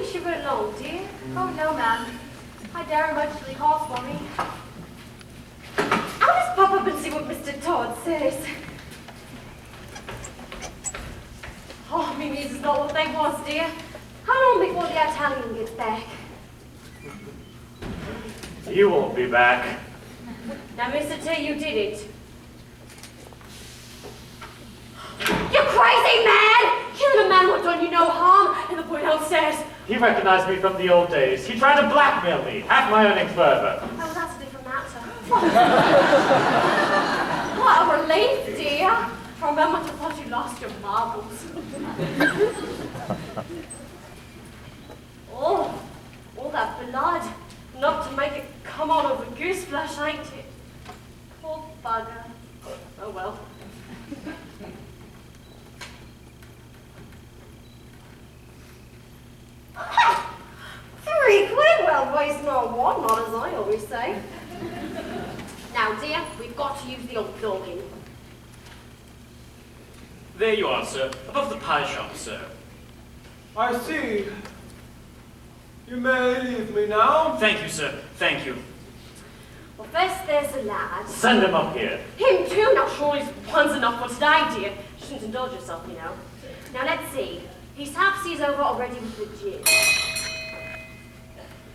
wish you were alone, dear. Oh, no, ma'am. I very much the horse for me. I'll just pop up and see what Mr. Todd says. Oh, me needs is not what they was, dear. How long before the Italian gets back? You won't be back. Now, Mr. T, you did it. You crazy man! Killing a man who done you no harm, and the boy downstairs. He recognized me from the old days. He tried to blackmail me. Half my earnings further. Oh, that's a different matter. What a relief, dear. For a moment I thought you lost your marbles. Oh, all that blood. Enough to make it come on over goose flesh, ain't it? Poor bugger. Oh well. £3, well, waste not one, not as I always say. Now, dear, we've got to use the old dogging. There you are, sir. Above the pie shop, sir. I see. You may leave me now. Thank you, sir. Thank you. Well, first there's the lad. Send him up here. Him too? Now, surely one's enough for today, dear. You shouldn't indulge yourself, you know. Now, let's see. He's half seas over already with the gin.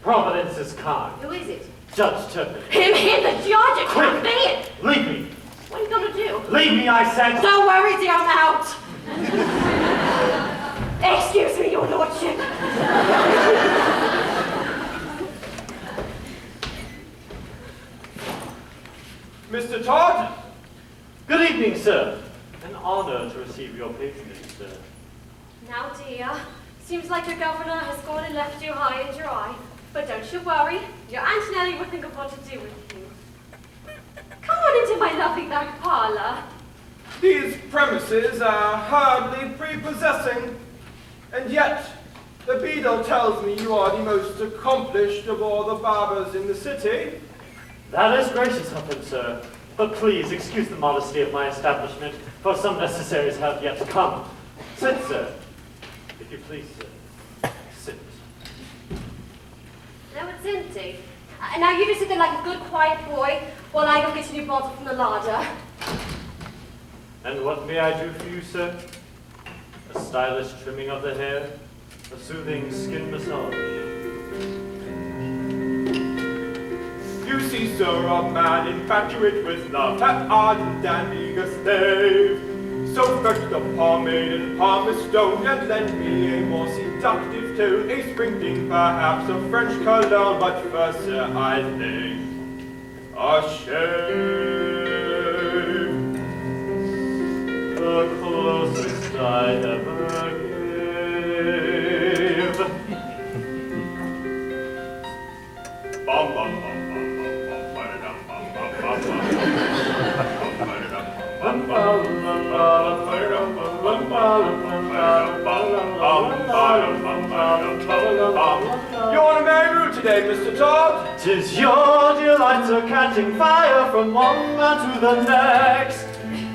Providence is kind. Who is it? Judge Turpin. Him, the judge, it can't be it. Leave me. What are you going to do? Leave me, I said. Don't worry, dear, I'm out. Excuse me, your lordship. Mr. Todd? Good evening, sir. An honor to receive your patronage, sir. Now, dear, seems like your governor has gone and left you high and dry. But don't you worry, your Aunt Nellie will think of what to do with you. Come on into my lovely back parlor. These premises are hardly prepossessing, and yet the beadle tells me you are the most accomplished of all the barbers in the city. That is gracious of him, sir. But please excuse the modesty of my establishment, for some necessaries have yet to come. Sit, sir. If you please, sir. Sit. No, it's empty. Now you just sit there like a good, quiet boy while I go get a new bottle from the larder. And what may I do for you, sir? A stylish trimming of the hair? A soothing skin massage? You see, sir, a man infatuate with love, hath ardent and eager slave. So fetch the pomade and palmist stone, and lend me a more seductive tone, a sprinkling perhaps of French cologne, but first, sir, I think a shave. The closest I ever gave. Bum, bum, bum, bum, bum, bum, ba-da-dum, bum, bum, bum, bum. Bum, ba-da-dum, bum, ba-da-dum, bum, ba-da-dum, bum. You on a merry route today, Mr. Todd? 'Tis your delights are catching fire from one man to the next.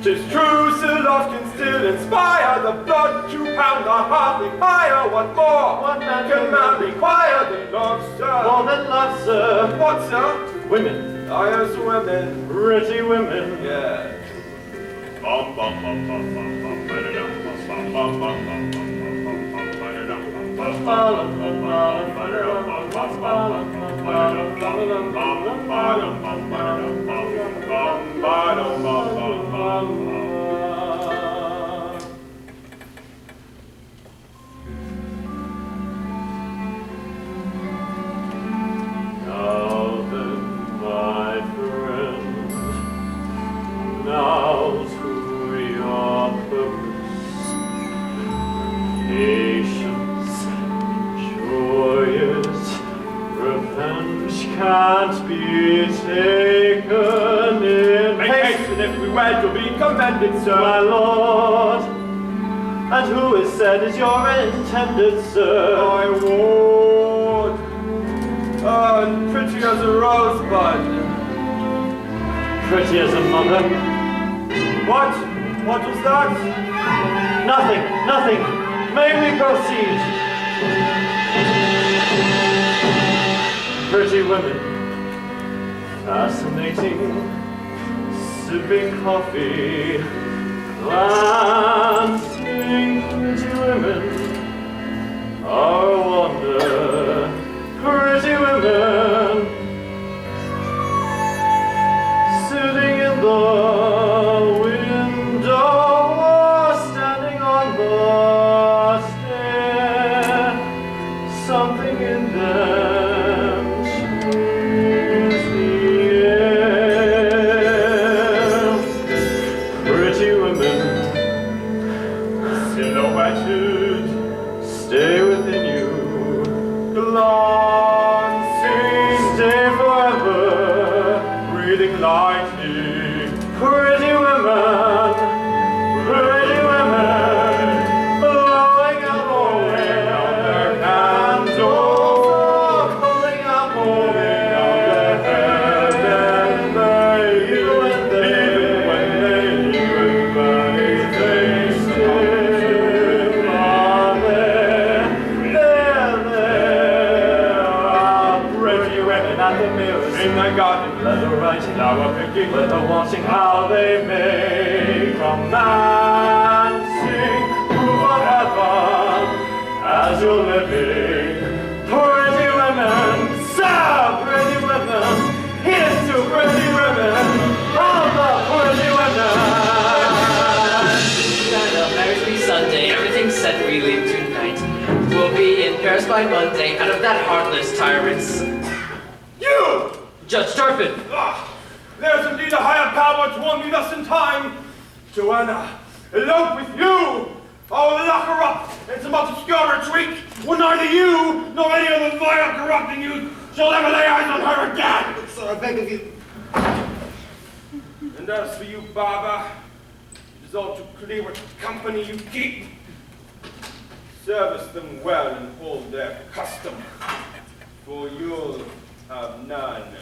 'Tis true, Sir Love can still inspire the blood to pound the heart higher. What more? What man can man require than love, sir? More than love, sir. What, sir? Women. I as women. Pretty women. Yeah. Bum bum bum bum bum bum ba-da-dum, bum bum bum bum bum bum bum bum ba-da-dum, bum bum bum bum bum ba-da-dum, bum bum bum bum ba-da-dum, bum bum ba-dum, bum ba-da-dum, bum ba-dum, bum bum bum. Now then, my friend, now to your purpose. Patience, joyous, revenge can't be taken in Haste, and if we wed, you'll be commended, sir. my lord. And who is said is your intended, sir? My ward. And pretty as a rosebud. Pretty as a mother. What? What was that? Nothing, nothing. May we proceed? pretty women, fascinating, sipping coffee, glancing pretty women, our wonder, pretty women, sitting in the window or standing on the stair, something in them changes the air. Pretty women, silhouetted, stay within you, glancing, stay forever, breathing lightly. Pretty women, blowing out their candles, pulling out their hair, and even when they still are there. Pretty women at the mirrors, In the garden, leather writing, flower picking, leather watching how they make romancing proof of heaven as you're living. Pretty women, sir, pretty women, here's to pretty women, all the pretty women. Stand up, marries me Sunday, everything's set, we leave tonight. We'll be in Paris by Monday, out of that heartless tyrant's. You! Judge Turpin! Ah, there's indeed a higher power to warn me thus in time. Joanna, elope with you! I will lock her up in some obscure retreat where neither you nor any of the vile corrupting youth shall ever lay eyes on her again! Sir, I beg of you. And as for you, Barbara, it is all too clear what company you keep. Service them well and hold their custom, for you'll have none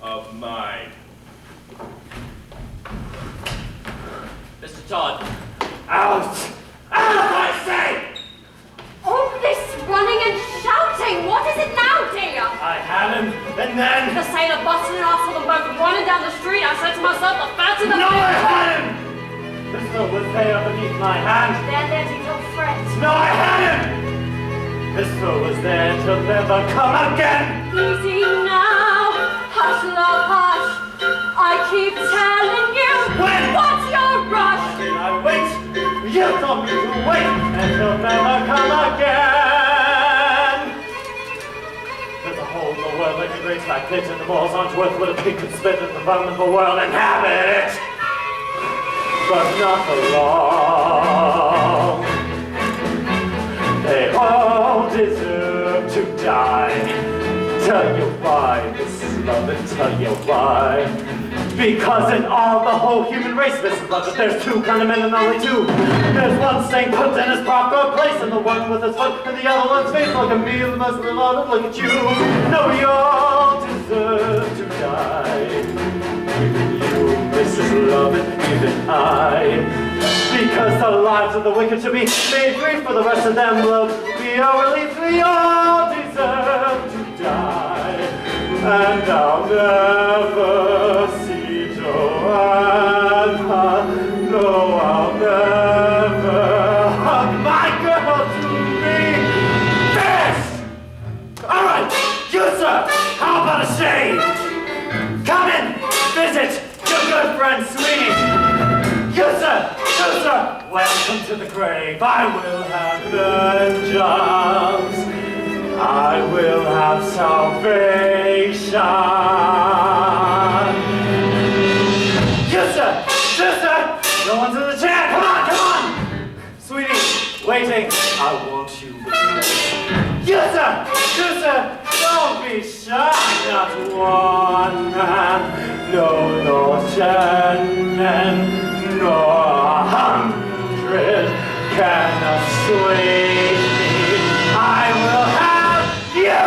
of mine. Mr. Todd. Out! Out, I say! All this running and shouting! What is it now, dear? I had him, and then... The sailor busted and I saw them both running down the street. I said to myself, the fancy the... No, I had him! The pistol was there beneath my hand. There, little friend. No, I had him! The pistol was there to never come again. Easy now. Hush, love, hush. I keep telling you. When? What's your rush? Did I wait? You told me to wait, and he'll never come again. There's a hole in the world like a great fat pit, and the balls aren't worth what a pig could spit in the bum of the world and have it. But not for long. They all deserve to die. Tell you why, Mrs. Lovett, tell you why. Because in all the whole human race, Mrs. Lovett, there's two kind of men and only two. There's one staying put in his proper place, and the one with his foot, and the other one's face. Look at me, the most of the Lord, look at you. No, we all deserve to die. Even you, Mrs. Lovett, even I. Because the lives of the wicked should be made free, for the rest of them will be a relief. We all deserve to die, and I'll never see Joanna. No, I'll never hug my girl to me. This! All right, you sir, how about a shave? Come in, visit your good friend Sweeney. You sir, welcome to the grave. I will have vengeance. I will have salvation. Yes, sir. No one's in the chair. Come on. Sweetie, waiting. I want you with me. Yes, sir. Don't be shy. Not one man. No, nor 10 men. Nor 100 can assuage me. I will have you!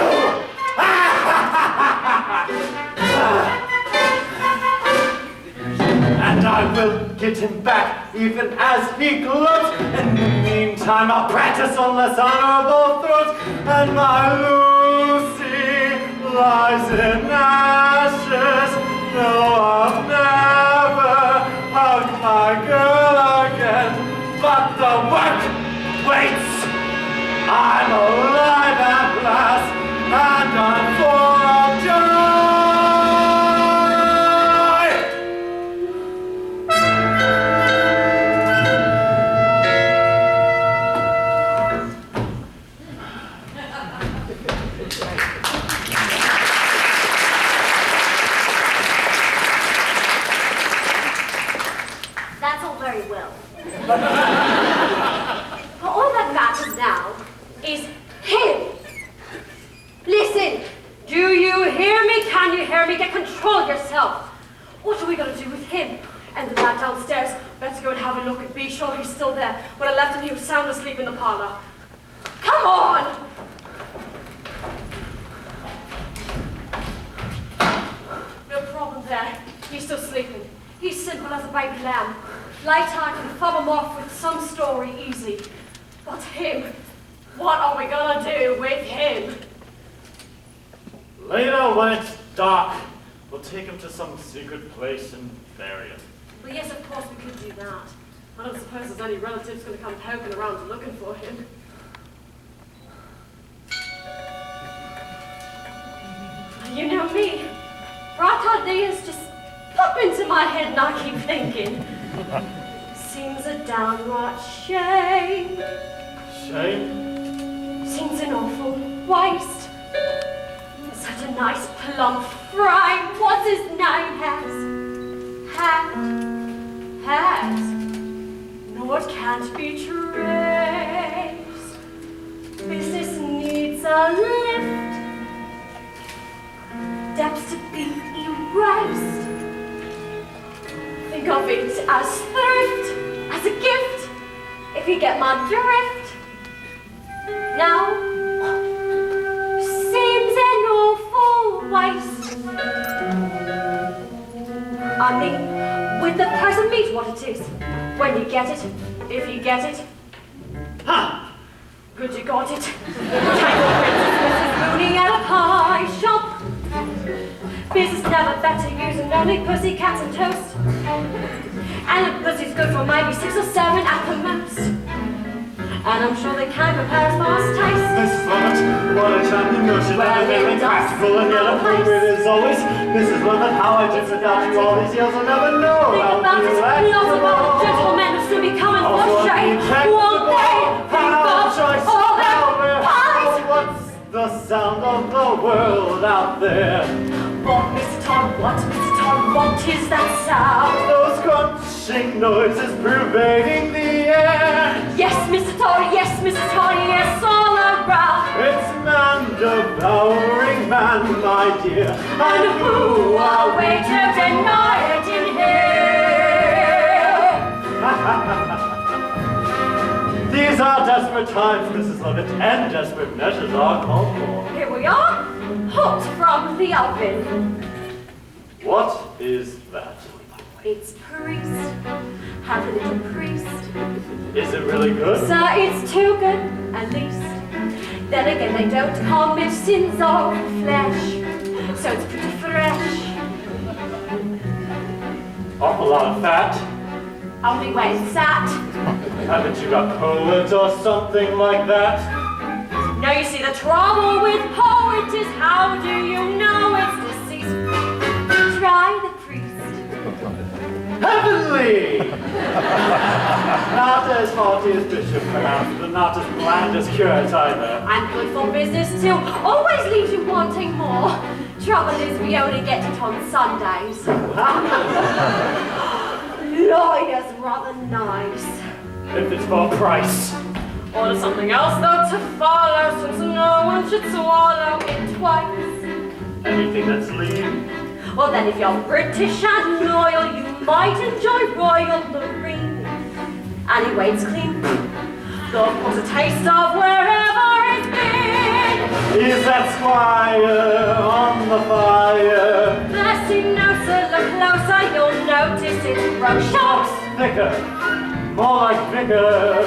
And I will get him back even as he gloats. In the meantime, I'll practice on less honorable throats. And my Lucy lies in ashes. No, I'll never hug my girl again. But the work waits. I'm alive at last, and I'm full of joy. That's all very well. But all that matters now is him. Listen, do you hear me? Can you hear me? Get control of yourself. What are we going to do with him? And the lad downstairs, let's go and have a look and be sure he's still there. When I left him, he was sound asleep in the parlor. Come on! No problem there. He's still sleeping. He's simple as a baby lamb. Later I can fob him off with some story easy. But him, what are we gonna do with him? Later, when it's dark, we'll take him to some secret place and bury him. Well, yes, of course we could do that. I don't suppose there's any relatives gonna come poking around looking for him. You know me. Bright ideas just pop into my head and I keep thinking. Seems a downright shame. Shame? Seems an awful waste. Such a nice plump frame. What's his name has? No, it can't be traced. Business needs a lift. Depths to be erased. Think of it as thrift, as a gift, if you get my drift. Now, seems an awful waste. I mean, with the present meat what it is. When you get it, if you get it. Ha! Good you got it. Tangled Princess Mrs. Mooney at a pie shop. Business never better using only pussycats and toast. And the pussy's good for maybe 6 or 7 at the most. And I'm sure they can prepare as fast taste. Mrs. Lovett, what a charming notion, Well, and very it practical and yet does. appropriate as always. Mrs. Lovett, how I did without you all these years, I'll never know. Think How about it, delightful. lots of other gentlemen will soon be coming for shame. Won't they? Think of all their pies. What's the sound of the world out there? What, Mr. Todd, what is that sound? Those crunching noises pervading the air. Yes, Mr. Todd, yes, all around. It's man devouring man, my dear. And who are we to deny it in here? These are desperate times, Mrs. Lovett, and desperate measures are called for. Here we are, hot from the oven. What is that? It's priest, have a little priest. Is it really good? Sir, it's too good, at least. Then again, they don't commit sins of the flesh, so it's pretty fresh. Awful lot of fat. Only when it's sat. Haven't you got poets or something like that? Now you see the trouble with poets is how do you know it's deceased? Try the priest. Heavenly! Not as haughty as Bishop, perhaps, but not as bland as curate either. And good for business too. Always leaves you wanting more. Trouble is we only get it on Sundays. Lawyer's rather nice. If it's for price. Or something else though to follow, since no one should swallow it twice. Anything that's lean. Well then if you're British and loyal, you might enjoy Royal Marine. Anyway, it's clean. Though of course a taste of wherever it's been. Is that squire on the fire? Bless you, no sir, look closer, you'll notice it's brochure. Talks thicker, more like vicar.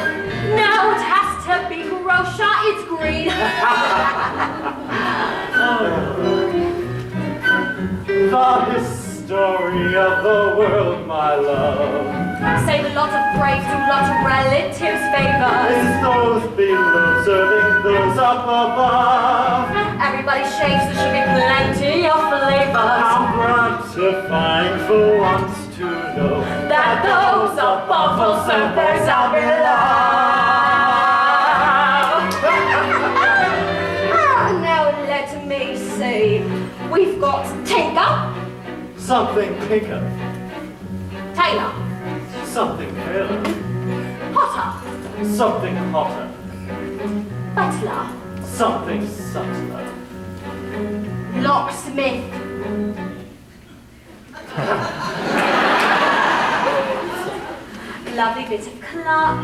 No, it has to be grocer, it's green. The history of the world, my love, Save a lot of graves, do lots of relatives favors. is those below serving those up above. Everybody shakes, there should be plenty of flavors. How gratifying for once to know That those above will serve those up below. Now let me see. We've got Tinker, something pinker, Taylor, something paler, Potter, something hotter, Butler, something subtler. Locksmith. Lovely bit of clerk.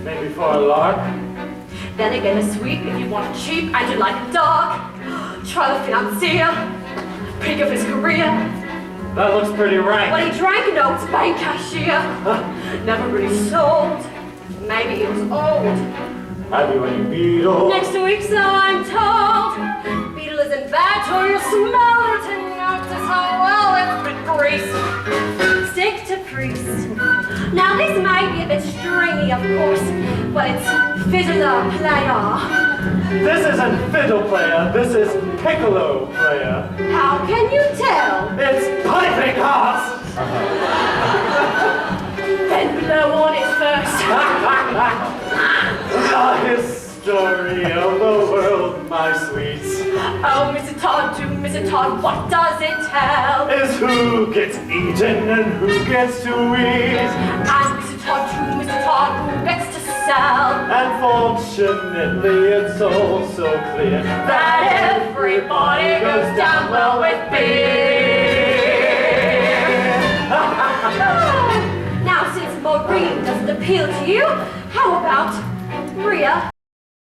Maybe for a lark. Then again a sweep if you want cheap and you like a dog. Trial financier. Pig of his career. That looks pretty rank. When he drank notes, bank cashier. Never really sold. Maybe he was old. Have you any beetle? Next week, so I'm told. Beetle isn't bad till you smell it and notice how well it's been greased. Stick to priest. Now this may be a bit stringy, of course, but it's fiddler player. This isn't fiddle player, this is piccolo player. How can you tell? It's piping hot! Then blow on it first. The history of the world, my sweets, Oh, Mr. Todd, do Mr. Todd, what does it tell? is who gets eaten and who gets to eat. And Mr. Todd, do Mr. Todd, who gets to sell? And fortunately, it's all so clear That everybody goes down well with beer. Now, since Maureen doesn't appeal to you, how about Maria